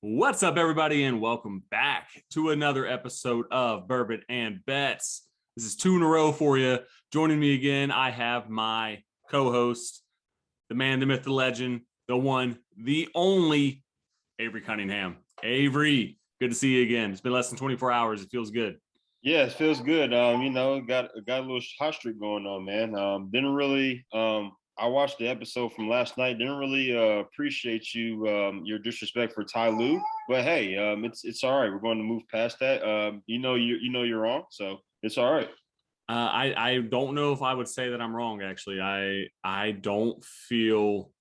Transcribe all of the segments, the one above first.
What's up, everybody, and welcome back to another episode of Bourbon and Bets. This is two in a row for you. Joining me again, I have my co-host, the man, the myth, the legend, the one, the only, Avery Cunningham. Avery, good to see you again. It's been less than 24 hours. It feels good. Yeah, it feels good. Got a little hot streak going on, man. Didn't really. I watched the episode from last night. Didn't really appreciate your disrespect for Ty Lue, but hey, it's all right. We're going to move past that. You're wrong, so it's all right. I don't know if I would say that I'm wrong. Actually, I don't feel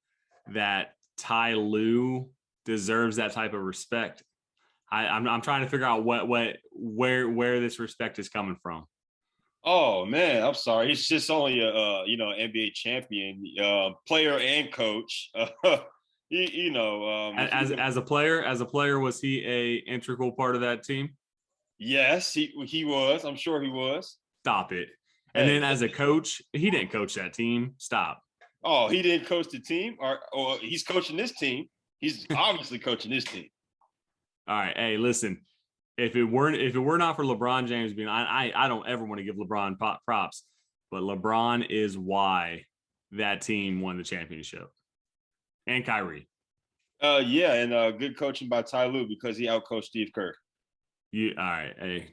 that Ty Lue deserves that type of respect. I'm trying to figure out where this respect is coming from. Oh man, I'm sorry. He's just only a NBA champion, player and coach. As a player, was he a integral part of that team? Yes, he was. I'm sure he was. Stop it. And then as a coach, he didn't coach that team. Stop. Oh, he didn't coach the team, or he's coaching this team. He's obviously coaching this team. All right. Hey, listen. If it were not for LeBron James being, I don't ever want to give LeBron props, but LeBron is why that team won the championship. And Kyrie. And good coaching by Ty Lue because he outcoached Steve Kerr. All right. Hey,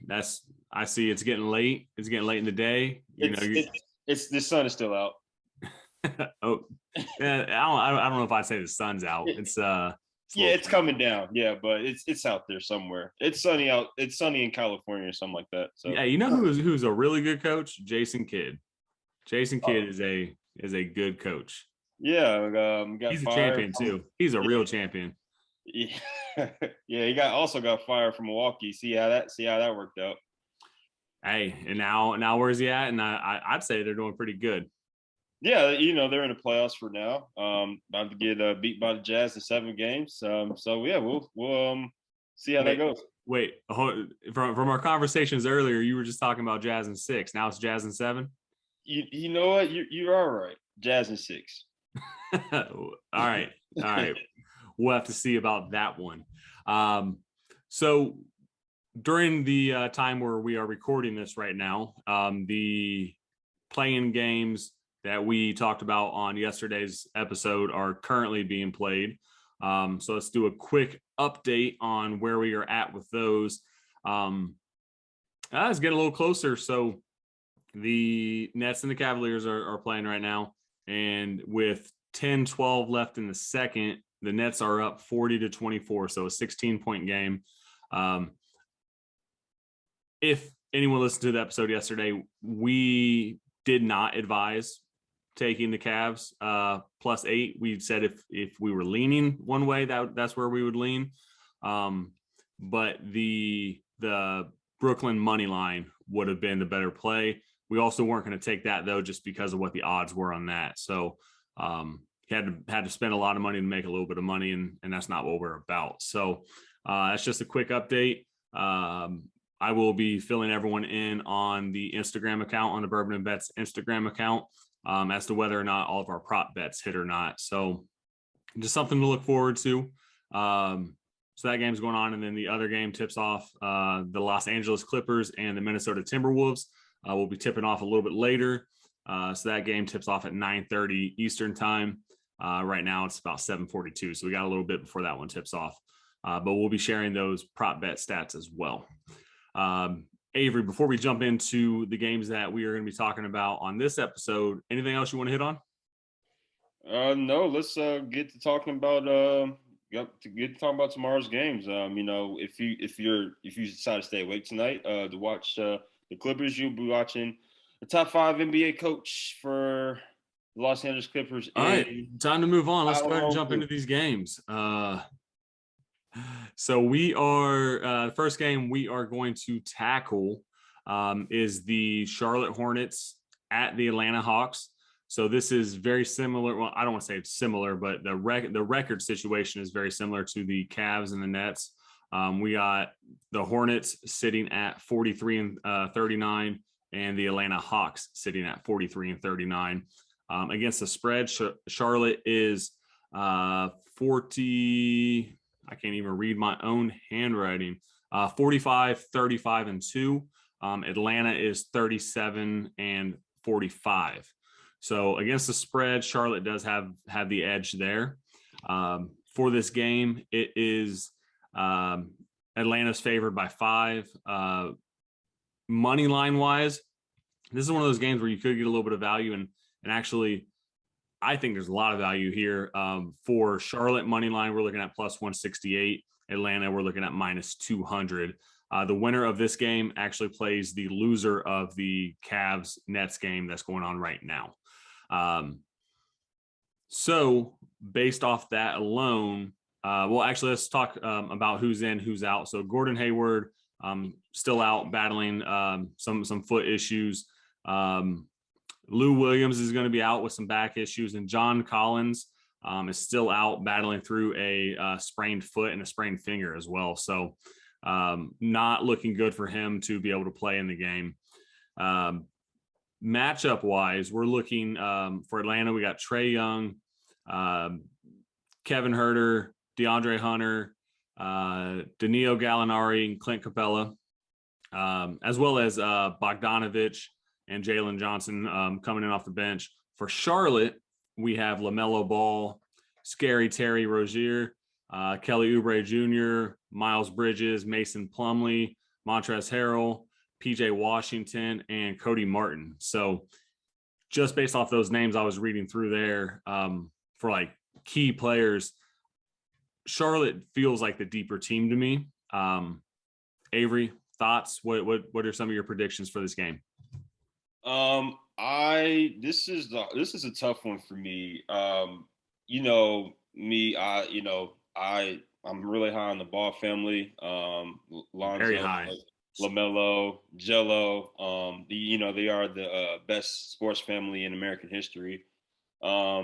I see it's getting late. It's getting late in the day. It's the sun is still out. Oh, yeah, I don't know if I'd say the sun's out. It's coming down. Yeah, but it's out there somewhere. It's sunny out. It's sunny in California or something like that. So yeah, you know who's a really good coach? Jason Kidd. Jason Kidd is a good coach. Yeah, he's a champion too. He's a real champion. Yeah, yeah. He also got fired from Milwaukee. See how that worked out. Hey, and now where's he at? And I'd say they're doing pretty good. Yeah, they're in the playoffs for now. About to get beat by the Jazz in 7 games. So yeah, we'll see how that goes. Wait, from our conversations earlier, you were just talking about Jazz in 6. Now it's Jazz in 7. You know what? You are right. Jazz in 6. All right. We'll have to see about that one. So during the time where we are recording this right now, the playing games that we talked about on yesterday's episode are currently being played. So let's do a quick update on where we are at with those. It's getting a little closer. So the Nets and the Cavaliers are playing right now. And with 10-12 left in the second, the Nets are up 40-24. So a 16-point game. If anyone listened to the episode yesterday, we did not advise taking the Cavs +8. We said if we were leaning one way, that's where we would lean. But the Brooklyn money line would have been the better play. We also weren't going to take that though, just because of what the odds were on that. So had to spend a lot of money to make a little bit of money, and that's not what we're about. So that's just a quick update. I will be filling everyone in on the Instagram account, on the Bourbon and Bets Instagram account, as to whether or not all of our prop bets hit or not. So just something to look forward to. So that game's going on. And then the other game tips off the Los Angeles Clippers and the Minnesota Timberwolves. We'll be tipping off a little bit later. So that game tips off at 9:30 Eastern time. Right now it's about 7:42. So we got a little bit before that one tips off. But we'll be sharing those prop bet stats as well. Avery, before we jump into the games that we are going to be talking about on this episode, anything else you want to hit on? No, let's get to talking about tomorrow's games. If you decide to stay awake tonight to watch the Clippers, you'll be watching the top 5 NBA coach for the Los Angeles Clippers. All right, time to move on. Let's go ahead and jump into these games. So we are the first game we are going to tackle is the Charlotte Hornets at the Atlanta Hawks. So this is very similar. Well, I don't want to say it's similar, but the record situation is very similar to the Cavs and the Nets. We got the Hornets sitting at 43-39, and the Atlanta Hawks sitting at 43-39. Against the spread, Charlotte is 40. I can't even read my own handwriting. 45, 35, and 2. Atlanta is 37 and 45. So against the spread, Charlotte does have the edge there. For this game, it is Atlanta's favored by 5. Money line wise, this is one of those games where you could get a little bit of value, and actually, I think there's a lot of value here. For Charlotte money line, we're looking at plus 168. Atlanta, we're looking at minus 200. The winner of this game actually plays the loser of the Cavs Nets game that's going on right now. So based off that alone, well, actually, let's talk about who's in, who's out. So Gordon Hayward still out battling some foot issues. Lou Williams is going to be out with some back issues, and John Collins is still out battling through a sprained foot and a sprained finger as well. So not looking good for him to be able to play in the game. Matchup wise, we're looking for Atlanta. We got Trae Young, Kevin Huerter, DeAndre Hunter, Danilo Gallinari, and Clint Capella, as well as Bogdanovich and Jalen Johnson coming in off the bench. For Charlotte, we have LaMelo Ball, Scary Terry Rozier, Kelly Oubre Jr., Miles Bridges, Mason Plumlee, Montrezl Harrell, PJ Washington, and Cody Martin. So just based off those names I was reading through there, for like key players, Charlotte feels like the deeper team to me. Avery, thoughts? What are some of your predictions for this game? This is a tough one for me. You know me, I'm really high on the Ball family. Lonzo, Very high. LaMelo, Jello. They are the best sports family in American history. But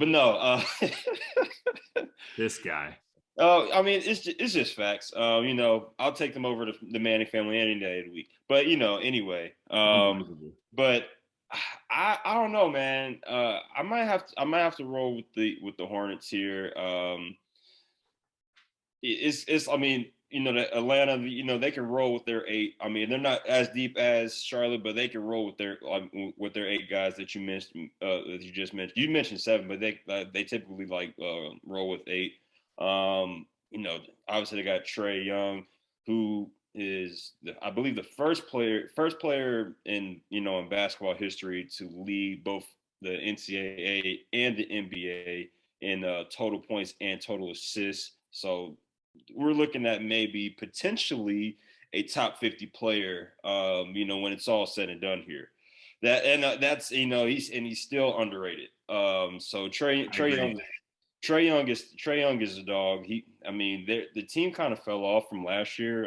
no, this guy. I mean, it's just facts. I'll take them over the Manning family any day of the week. But anyway. But I don't know, man. I might have to roll with the Hornets here. I mean, the Atlanta, they can roll with their 8. I mean, they're not as deep as Charlotte, but they can roll with their 8 guys that you mentioned, that you just mentioned. You mentioned 7, but they typically roll with 8. Obviously they got Trae Young, who is I believe the first player in in basketball history to lead both the NCAA and the NBA in total points and total assists. So we're looking at maybe potentially a top 50 player, when it's all said and done here. That's he's still underrated. So Trae Young is a dog. The team kind of fell off from last year.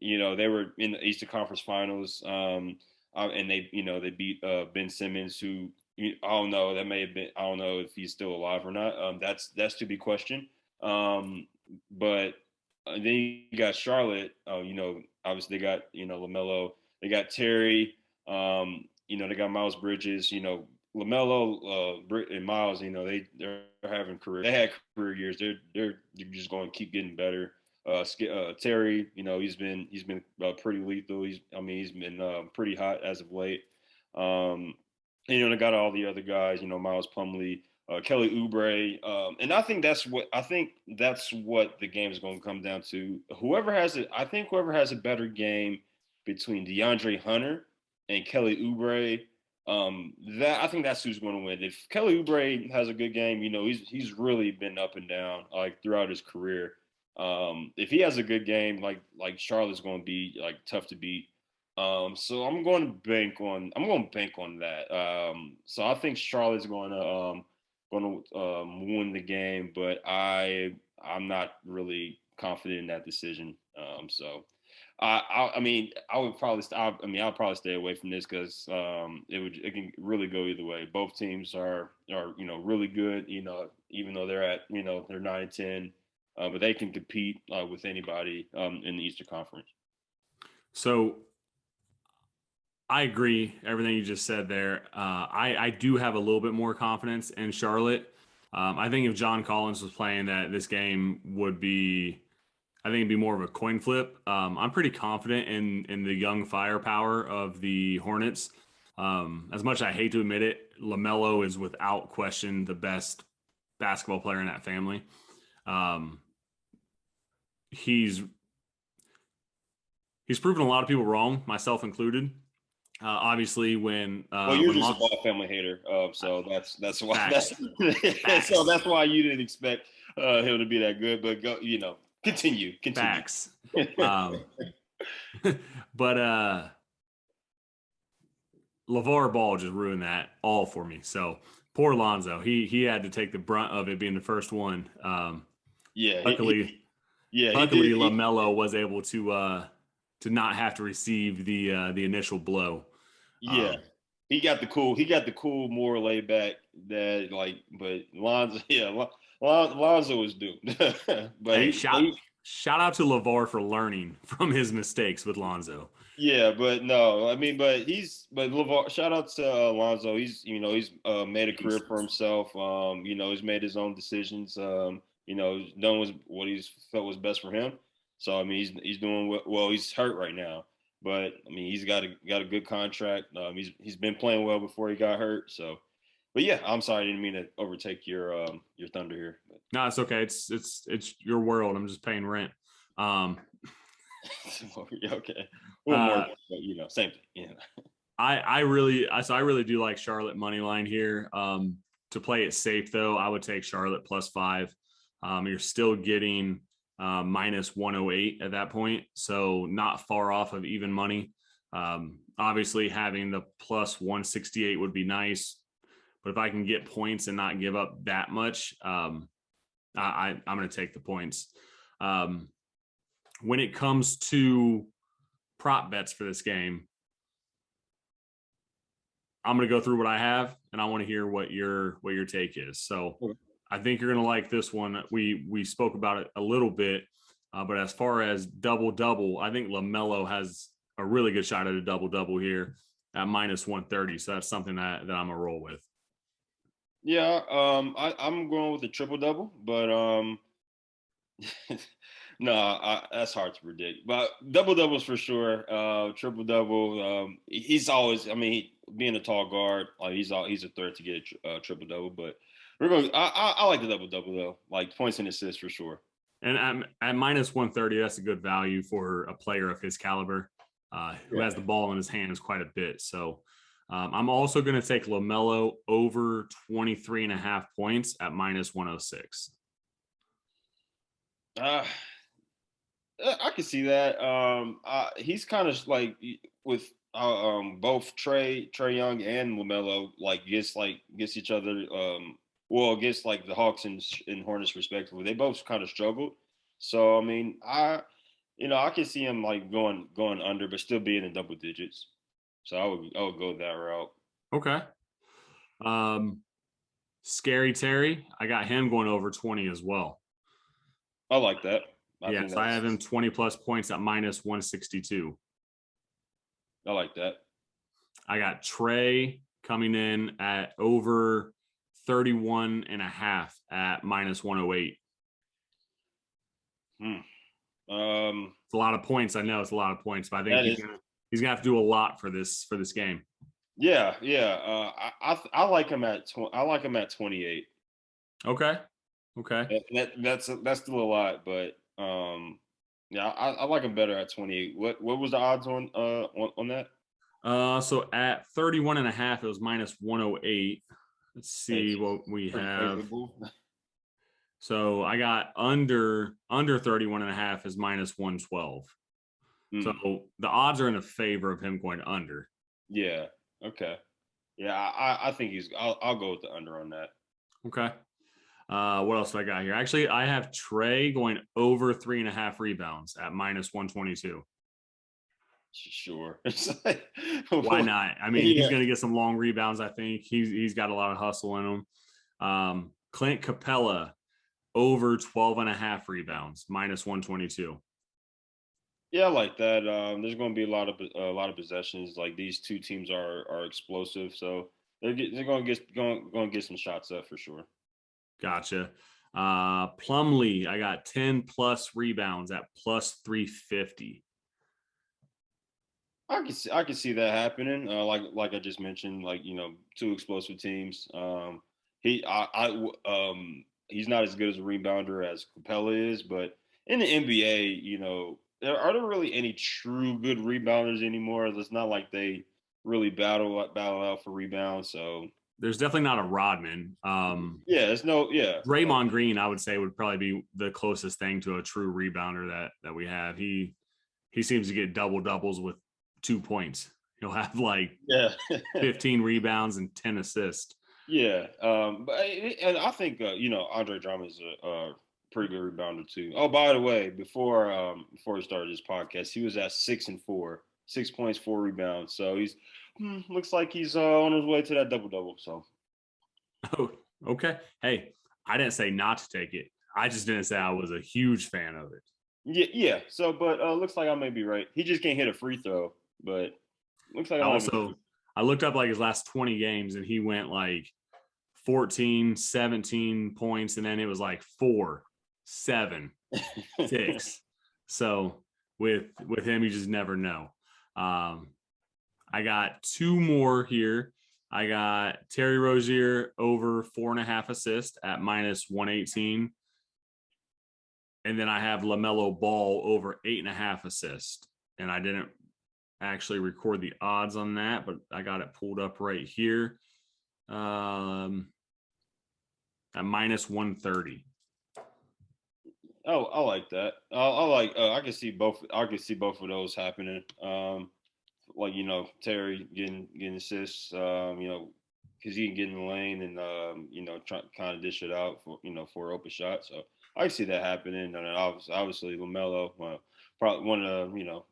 They were in the Eastern Conference Finals, and they beat Ben Simmons, who I don't know. That may have been. I don't know if he's still alive or not. That's to be questioned. But then you got Charlotte. Obviously they got LaMelo. They got Terry. They got Miles Bridges. LaMelo and Miles. They're having career. They had career years. They're just going to keep getting better. Terry, he's been pretty lethal. He's been pretty hot as of late. They got all the other guys. Miles Plumlee. Kelly Oubre, and I think that's what the game is going to come down to. Whoever has a better game between DeAndre Hunter and Kelly Oubre, I think that's who's going to win. If Kelly Oubre has a good game, he's really been up and down throughout his career. If he has a good game, like Charlotte's going to be tough to beat. So I'm going to bank on that. So I think Charlotte's going to win the game, but I'm not really confident in that decision. So I mean, I'll probably stay away from this because it can really go either way. Both teams are really good. Even though they're they're 9-10, but they can compete with anybody in the Eastern Conference. So I agree everything you just said there. I do have a little bit more confidence in Charlotte. I think if John Collins was playing, that this game would be, I think it'd be more of a coin flip. I'm pretty confident in the young firepower of the Hornets. As much as I hate to admit it, LaMelo is without question the best basketball player in that family. Um, he's proven a lot of people wrong, myself included. Obviously, Well, you're when just a ball family hater, so that's why facts, so facts, that's why you didn't expect him to be that good. But go, continue. facts. Um, but LeVar Ball just ruined that all for me. So poor Lonzo. He had to take the brunt of it being the first one. Yeah, Luckily, he did. LaMelo was able to not have to receive the initial blow. Yeah, he got the cool, more laid back that but Lonzo, yeah, Lonzo was doomed. But Hey, shout out to LeVar for learning from his mistakes with Lonzo. yeah, but no, I mean, but LeVar, shout out to Lonzo. He's made a career for himself. He's made his own decisions. He's done what he's felt was best for him. So I mean, he's doing well. He's hurt right now, but I mean, he's got a good contract. He's been playing well before he got hurt. So, but yeah, I'm sorry, I didn't mean to overtake your thunder here. But. No, it's okay. It's your world. I'm just paying rent. Okay, one more, but, same thing. Yeah. I really do like Charlotte money line here. To play it safe though, I would take Charlotte +5. You're still getting minus 108 at that point, so not far off of even money. Obviously, having the plus 168 would be nice, but if I can get points and not give up that much, I'm going to take the points. When it comes to prop bets for this game, I'm going to go through what I have, and I want to hear what your take is. So I think you're going to like this one. We spoke about it a little bit, but as far as double, I think LaMelo has a really good shot at a double here at minus 130. So that's something that I'm going to roll with. Yeah, I'm going with the triple double, but no, that's hard to predict. But double doubles for sure. Triple double. He's always. I mean, being a tall guard, he's a threat to get a triple double. But we're going. I like the double double though. Like points and assists for sure. And at minus 130, that's a good value for a player of his caliber, who has the ball in his hands quite a bit. So. I'm also going to take LaMelo over 23.5 points at minus 106. I can see that. He's kind of like with both Trey Young and LaMelo, gets each other. Against like the Hawks and Hornets respectively, they both kind of struggled. So I mean, I can see him like going under, but still being in double digits. So I would go that route. Okay. Scary Terry, I got him going over 20 as well. I like that. I have him 20 plus points at minus 162. I like that. I got Trey coming in at over 31.5 at minus 108. It's a lot of points. I know it's a lot of points, but I think he's gonna have to do a lot for this game. Yeah. I like him at 28. Okay. That's still a lot, but yeah, I like him better at 28. What was the odds on that? So at 31.5, it was minus 108. Let's see what we have. Favorable. So I got under 31.5 is minus 112. So the odds are in the favor of him going under. Yeah. Okay. Yeah, I think I'll go with the under on that. Okay. What else do I got here? Actually, I have Trey going over 3.5 rebounds at minus 122. Sure. Why not? I mean, he's going to get some long rebounds. I think he's got a lot of hustle in him. Clint Capella over 12.5 rebounds, minus 122. Yeah, I like that. There's going to be a lot of possessions. Like these two teams are explosive, so they're going to get some shots up for sure. Gotcha. Plumlee, I got 10 plus rebounds at plus 350. I can see that happening. Like I just mentioned, like two explosive teams. He's not as good as a rebounder as Capella is, but in the NBA, are there really any true good rebounders anymore? It's not like they really battle out for rebounds. So there's definitely not a Rodman. Draymond Green, I would say, would probably be the closest thing to a true rebounder that we have. He seems to get double doubles with 2 points. He'll have 15 rebounds and 10 assists. Yeah, and I think Andre Drummond is a pretty good rebounder too. Oh, by the way, before we started this podcast, he was at 6 and 4, 6 points, 4 rebounds. So he's looks like he's on his way to that double double. So, oh, okay. Hey, I didn't say not to take it. I just didn't say I was a huge fan of it. Yeah. So, but looks like I may be right. He just can't hit a free throw, but looks like I looked up his last 20 games and he went 14, 17 points, and then it was 4, 7, 6. So with him, you just never know. I got 2 more here. I got Terry Rozier over 4.5 assists at minus 118. And then I have LaMelo Ball over 8.5 assists. And I didn't actually record the odds on that, but I got it pulled up right here. At minus 130. Oh, I like that. I can see both. I can see both of those happening. Terry getting assists. Because he can get in the lane and try kind of dish it out for open shot. So I can see that happening. And then obviously LaMelo, probably one of the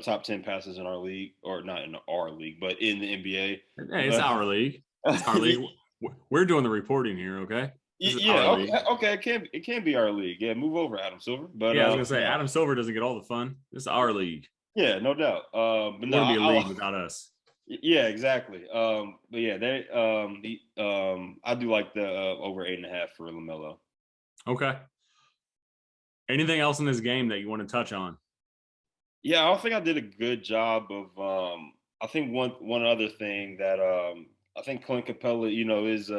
top 10 passes in our league, or not in our league, but in the NBA. Hey, it's our league. It's our league. We're doing the reporting here, okay? Okay. It can be our league. Yeah, move over, Adam Silver. But yeah, I was gonna say Adam Silver doesn't get all the fun. It's our league. Yeah, no doubt. But no, be a league without us. Yeah, exactly. But yeah, I do like the over 8.5 for LaMelo. Okay. Anything else in this game that you want to touch on? Yeah, I don't think I did a good job of. I think one other thing that I think Clint Capella, is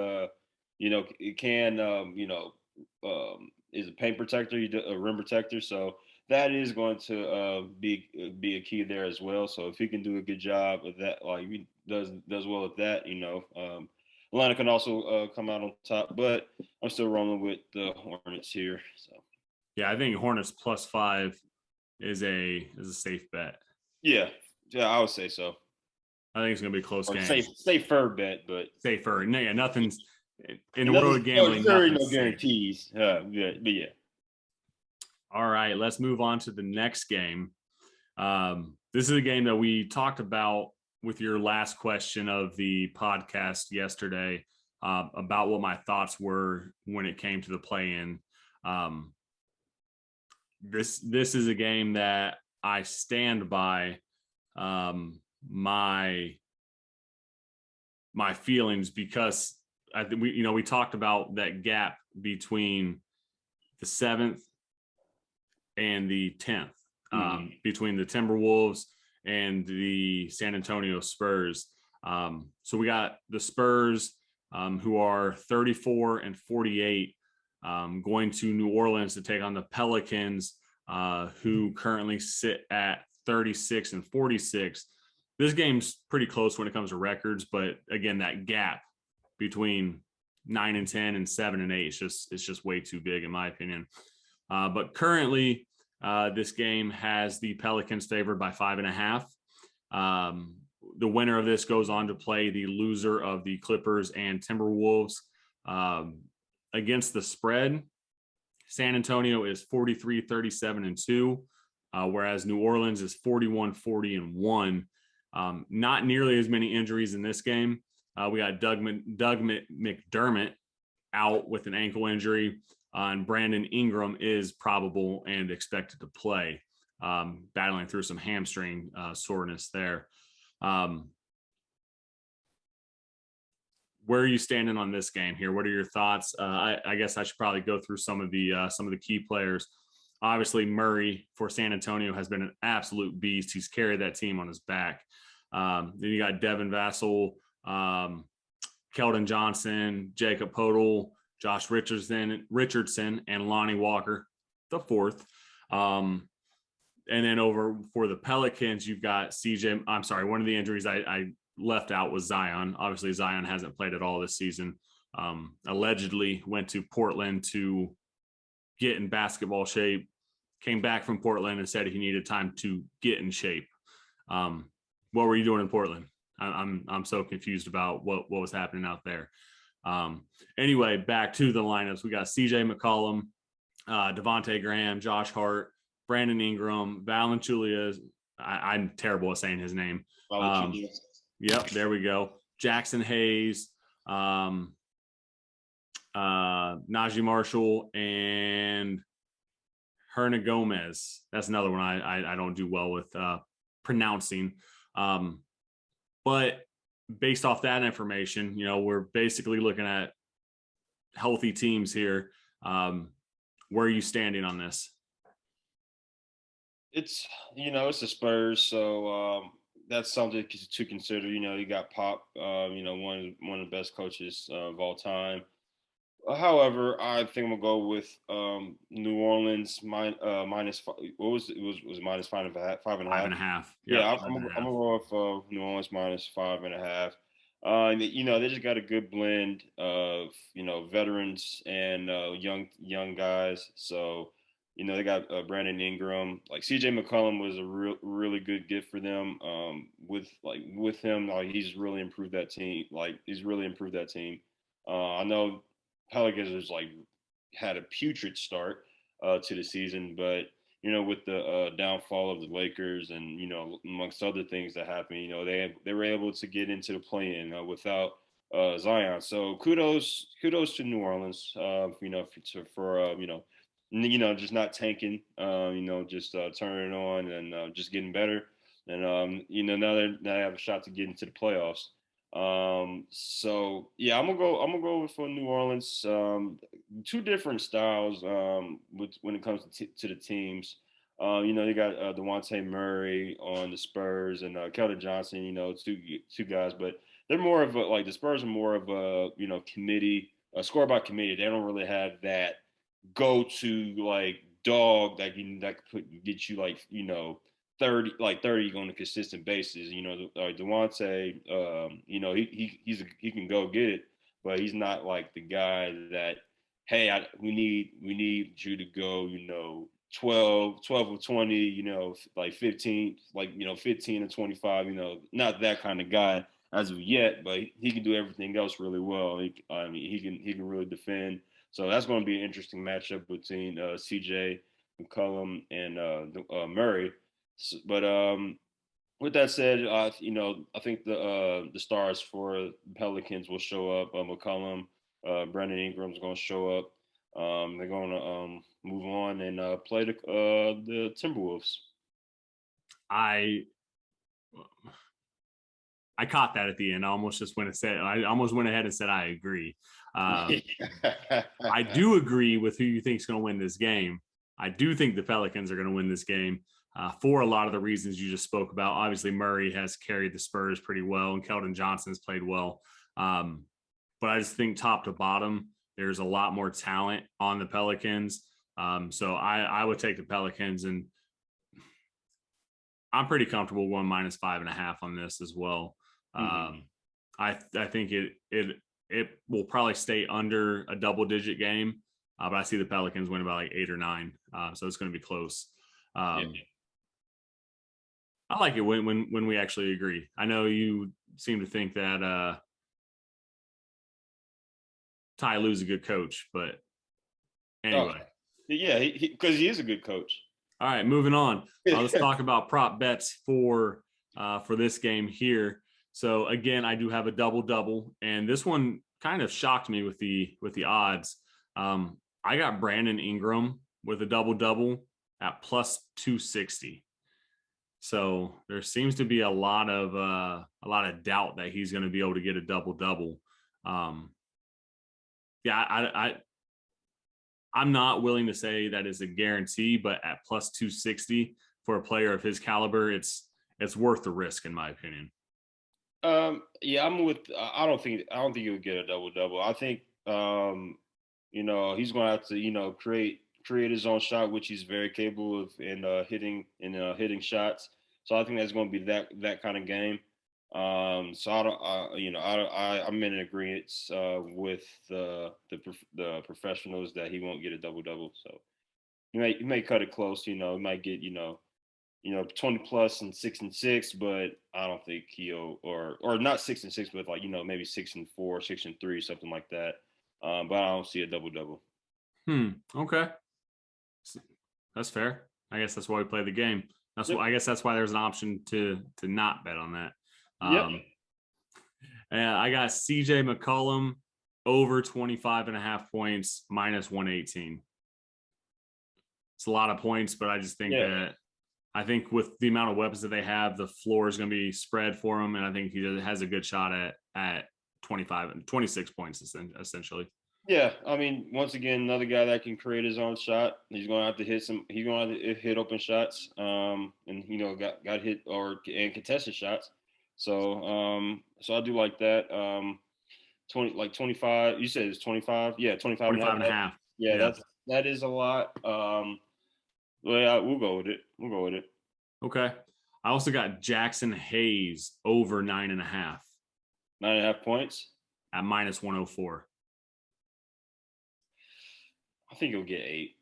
it can is a paint protector, a rim protector, so that is going to be a key there as well. So if he can do a good job of that, he does well at that, Atlanta can also come out on top, but I'm still rolling with the Hornets here. So yeah, I think Hornets +5 is a safe bet. Yeah, I would say so. I think it's going to be a close game. Safer bet, but safer. No, yeah, nothing's in the world of gambling. No guarantees. But yeah. All right, let's move on to the next game. This is a game that we talked about with your last question of the podcast yesterday about what my thoughts were when it came to the play-in. This is a game that I stand by my feelings, because I think we talked about that gap between the 7th and the 10th, between the Timberwolves and the San Antonio Spurs. So we got the Spurs, who are 34 and 48, going to New Orleans to take on the Pelicans, who currently sit at 36 and 46. This game's pretty close when it comes to records, but again, that gap between 9 and 10 and 7 and 8 it's just way too big, in my opinion. But currently, this game has the Pelicans favored by 5.5. The winner of this goes on to play the loser of the Clippers and Timberwolves. Against the spread, San Antonio is 43-37-2, whereas New Orleans is 41-40-1. Not nearly as many injuries in this game. We got Doug McDermott out with an ankle injury, and Brandon Ingram is probable and expected to play, battling through some hamstring soreness there. where are you standing on this game here? What are your thoughts? I guess I should probably go through some of the key players. Obviously, Murray for San Antonio has been an absolute beast. He's carried that team on his back. Then you got Devin Vassell, Keldon Johnson, Jacob Podol, Josh Richardson, and Lonnie Walker, the fourth. And then over for the Pelicans, you've got CJ. I'm sorry, one of the injuries I left out was Zion. Obviously, Zion hasn't played at all this season. Allegedly went to Portland to get in basketball shape, came back from Portland and said he needed time to get in shape. What were you doing in Portland? I'm so confused about what was happening out there. Anyway, back to the lineups. We got CJ McCollum, Devontae Graham, Josh Hart, Brandon Ingram, Valanciunas. I'm terrible at saying his name. Yep, there we go. Jackson Hayes, Najee Marshall, and Hernan Gomez. That's another one I don't do well with pronouncing. But based off that information, we're basically looking at healthy teams here. Where are you standing on this? It's the Spurs, so that's something to consider. You got Pop, one of the best coaches of all time. However, I think I'm gonna go with New Orleans minus. What was it? It was minus 5.5. 5.5. Yeah, I'm gonna go with New Orleans minus 5.5. They just got a good blend of veterans and young guys. So they got Brandon Ingram. Like CJ McCollum was a really good gift for them. With him, he's really improved that team. I know Pelicans has had a putrid start to the season, but with the downfall of the Lakers and amongst other things that happened, they were able to get into the play-in without Zion. So kudos to New Orleans, for just not tanking, just turning it on and just getting better. And now they have a shot to get into the playoffs. So yeah, I'm gonna go for New Orleans. Two different styles when it comes to the teams. You got DeJounte Murray on the Spurs and Keldon Johnson. Two guys, but they're more of the Spurs are more of a committee, score by committee. They don't really have that go to dog that could get you 30 on a consistent basis. DeJounte, he can go get it, but he's not like the guy that, hey, we need you to go 12 of 20, 15, 15 or 25, not that kind of guy as of yet, but he can do everything else really well. He can really defend. So that's going to be an interesting matchup between CJ McCollum and Murray. But with that said, I think the stars for the Pelicans will show up. McCollum, Brandon Ingram's going to show up. They're going to move on and play the Timberwolves. I caught that at the end. I almost went ahead and said I agree. I do agree with who you think is going to win this game. I do think the Pelicans are going to win this game for a lot of the reasons you just spoke about. Obviously, Murray has carried the Spurs pretty well, and Keldon Johnson has played well. But I just think top to bottom, there's a lot more talent on the Pelicans. So I would take the Pelicans, and I'm pretty comfortable going minus 5.5 on this as well. I think it will probably stay under a double-digit game, but I see the Pelicans win by 8 or 9, so it's going to be close. I like it when we actually agree. I know you seem to think that Ty Lue's a good coach, but anyway. Yeah, because he is a good coach. All right, moving on. Let's talk about prop bets for this game here. So again, I do have a double-double, and this one kind of shocked me with the odds. I got Brandon Ingram with a double-double at plus 260. So there seems to be a lot of doubt that he's going to be able to get a double-double. Yeah, I'm not willing to say that is a guarantee, but at plus 260 for a player of his caliber, it's worth the risk in my opinion. Yeah, I'm with. I don't think he'll get a double double. I think he's going to have to create his own shot, which he's very capable of in hitting shots. So I think that's going to be that kind of game. So I don't, I'm in agreement with the professionals that he won't get a double double. So he may cut it close. He might get 20 plus and 6 and 6, but I don't think he'll or not 6 and 6, but like maybe 6 and 4, 6 and 3, something like that. But I don't see a double double. Okay, that's fair. I guess that's why we play the game. I guess that's why there's an option to not bet on that. And I got CJ McCollum over 25.5 points minus 118. It's a lot of points, but I just think that with the amount of weapons that they have, the floor is going to be spread for him. And I think he has a good shot at 25 and 26 points essentially. Yeah, I mean, once again, another guy that can create his own shot. He's going to have to hit some. He's going to have to hit open shots, and got hit and contested shots. So, so I do like that. 25. You said it's 25. Yeah, 25 and a half. Yeah, that is a lot. Well, yeah, we'll go with it. Okay. I also got Jackson Hayes over 9.5. 9.5 points at minus 104. I think he'll get 8.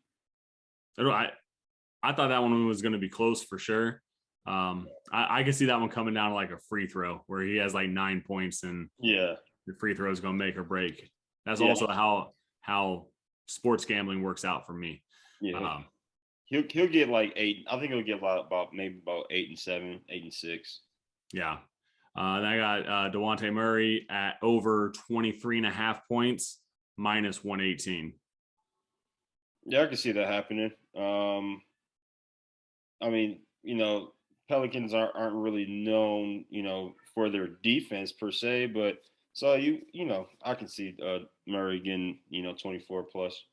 I thought that one was going to be close for sure. I can see that one coming down to like a free throw where he has like 9 points and the free throw is going to make or break. That's also how sports gambling works out for me. Yeah. He'll get like 8. I think he'll get about 8 and 7, 8 and 6. Yeah. Then I got DeJounte Murray at over 23.5 points minus 118. Yeah, I can see that happening. I mean, Pelicans aren't really known, for their defense per se, but so I can see Murray getting, 24 plus.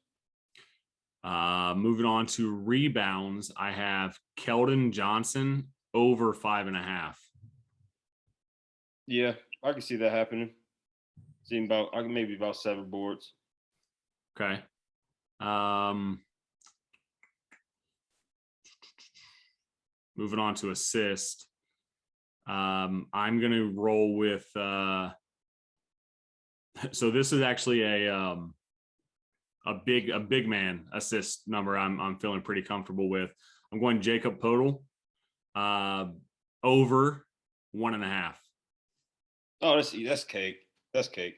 Moving on to rebounds, I have Keldon Johnson over 5.5. Yeah, I can see that happening. Seeing maybe about 7 boards. Okay. Moving on to assist. I'm going to roll with. So this is actually a big man assist number. I'm feeling pretty comfortable with. I'm going Jacob Poeltl over 1.5. Oh, that's cake. That's cake.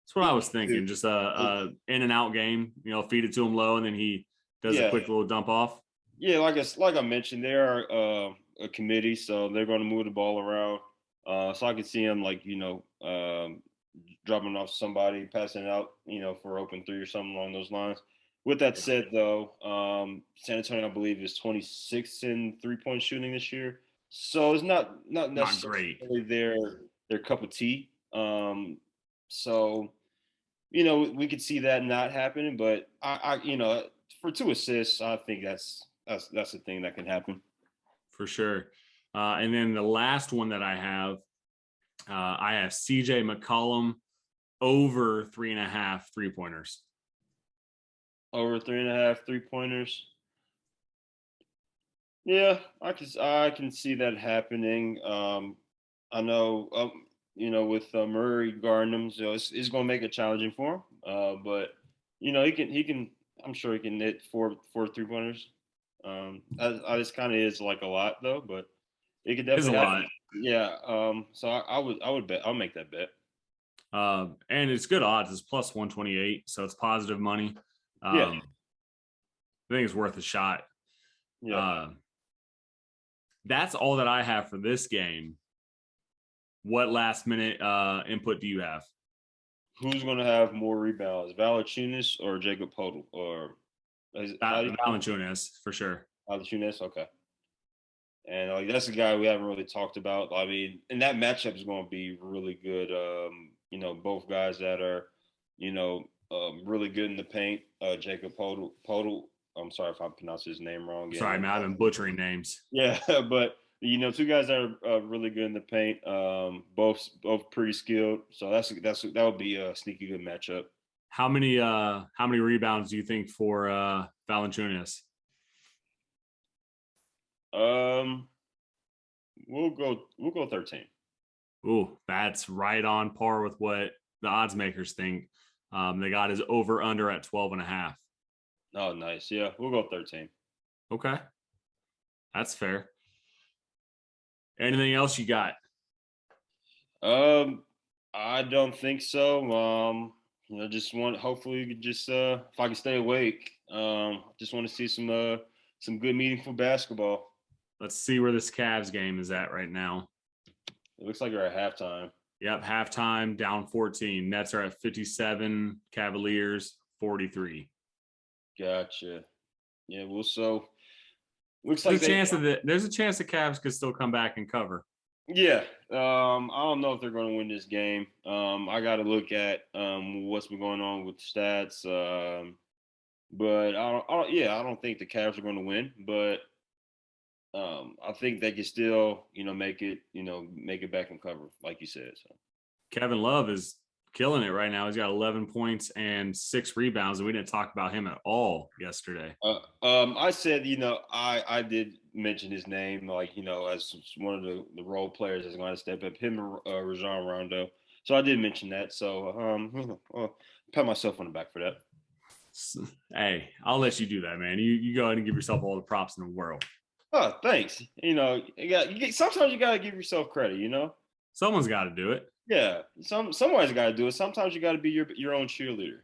That's what I was thinking. Just a in and out game. Feed it to him low, and then he does a quick little dump off. Yeah, like I mentioned, they are a committee, so they're going to move the ball around. So I could see him dropping off somebody, passing it out, for open 3 or something along those lines. With that said, though, San Antonio, I believe, is 26th in 3-point shooting this year. So it's not necessarily their cup of tea. So, we could see that not happening, but I for 2 assists, I think that's the thing that can happen. For sure. And then the last one that I have CJ McCollum over 3.5 3-pointers. Over 3.5 3-pointers. Yeah, I can see that happening. I know, with Murray guarding him, so it's going to make it challenging for him. But he can. I'm sure he can hit 4 3-pointers. This kind of is like a lot though, but it could definitely happen. Yeah. So I would bet. I'll make that bet. And it's good odds. It's plus 128, so it's positive money. I think it's worth a shot. Yeah. That's all that I have for this game. What last minute input do you have? Who's going to have more rebounds, Valanciunas or Jacob Poeltl? Or Valanciunas for sure. Valanciunas, okay. And that's a guy we haven't really talked about. I mean, and that matchup is going to be really good both guys that are, really good in the paint. Jacob Podol. I'm sorry if I pronounced his name wrong. Sorry, man, I've been butchering names. Yeah, but two guys that are really good in the paint. Both pretty skilled. So that would be a sneaky good matchup. How many rebounds do you think for Valanciunas? We'll go 13. Ooh, that's right on par with what the odds makers think. They got his over under at 12.5. Oh, nice. Yeah, we'll go 13. Okay. That's fair. Anything else you got? I don't think so. Hopefully just if I can stay awake. Just want to see some good meaningful basketball. Let's see where this Cavs game is at right now. It looks like we're at halftime. Yep, halftime, down 14. Nets are at 57, Cavaliers 43. Gotcha. Yeah, so looks there's like there's a chance the Cavs could still come back and cover. Yeah. I don't know if they're going to win this game. I got to look at what's been going on with the stats. But I don't think the Cavs are going to win, but I think they can still, make it back and cover, like you said. So Kevin Love is killing it right now. He's got 11 points and 6 rebounds, and we didn't talk about him at all yesterday. I said, I did mention his name, as one of the role players that's going to step up, him and Rajon Rondo. So I did mention that. So pat myself on the back for that. Hey, I'll let you do that, man. You go ahead and give yourself all the props in the world. Oh, thanks. Sometimes you gotta give yourself credit. Someone's got to do it. Yeah, someone's got to do it. Sometimes you got to be your own cheerleader.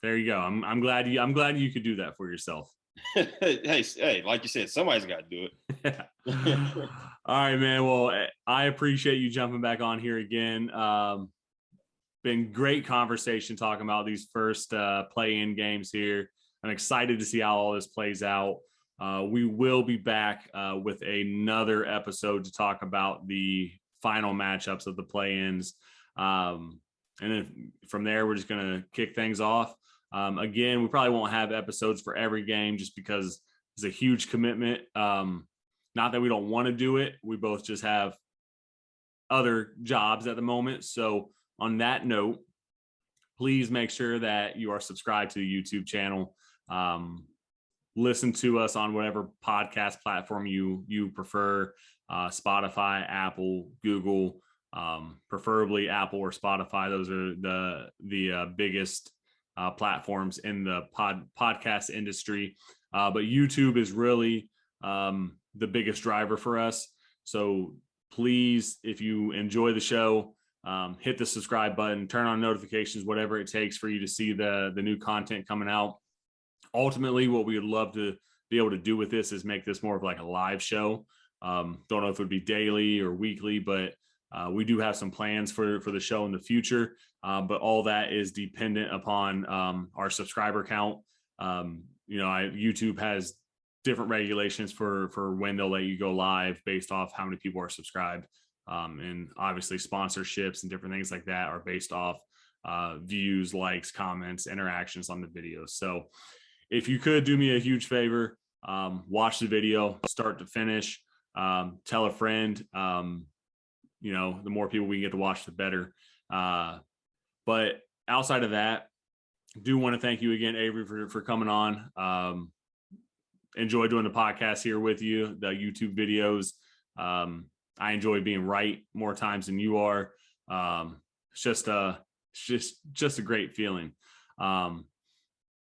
There you go. I'm glad you could do that for yourself. hey, like you said, somebody's got to do it. All right, man. Well, I appreciate you jumping back on here again. Been great conversation talking about these first play-in games here. I'm excited to see how all this plays out. We will be back with another episode to talk about the final matchups of the play-ins. And then from there, we're just going to kick things off. Again, we probably won't have episodes for every game just because it's a huge commitment. Not that we don't want to do it. We both just have other jobs at the moment. So on that note, please make sure that you are subscribed to the YouTube channel. Listen to us on whatever podcast platform you prefer, Spotify, Apple, Google, preferably Apple or Spotify. Those are the biggest platforms in the podcast industry. But YouTube is really the biggest driver for us. So please, if you enjoy the show, hit the subscribe button, turn on notifications, whatever it takes for you to see the new content coming out. Ultimately, what we would love to be able to do with this is make this more of like a live show. Don't know if it would be daily or weekly, but we do have some plans for the show in the future. But all that is dependent upon our subscriber count. YouTube has different regulations for when they'll let you go live based off how many people are subscribed. And obviously sponsorships and different things like that are based off views, likes, comments, interactions on the videos. So if you could do me a huge favor, watch the video start to finish, tell a friend, the more people we can get to watch, the better. But outside of that, do want to thank you again, Avery, for coming on. Enjoy doing the podcast here with you, the YouTube videos. I enjoy being right more times than you are. It's just a great feeling.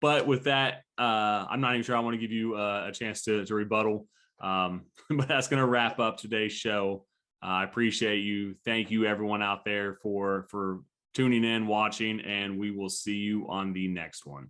But with that, I'm not even sure I want to give you a chance to rebuttal. But that's going to wrap up today's show. I appreciate you. Thank you, everyone out there, for tuning in, watching, and we will see you on the next one.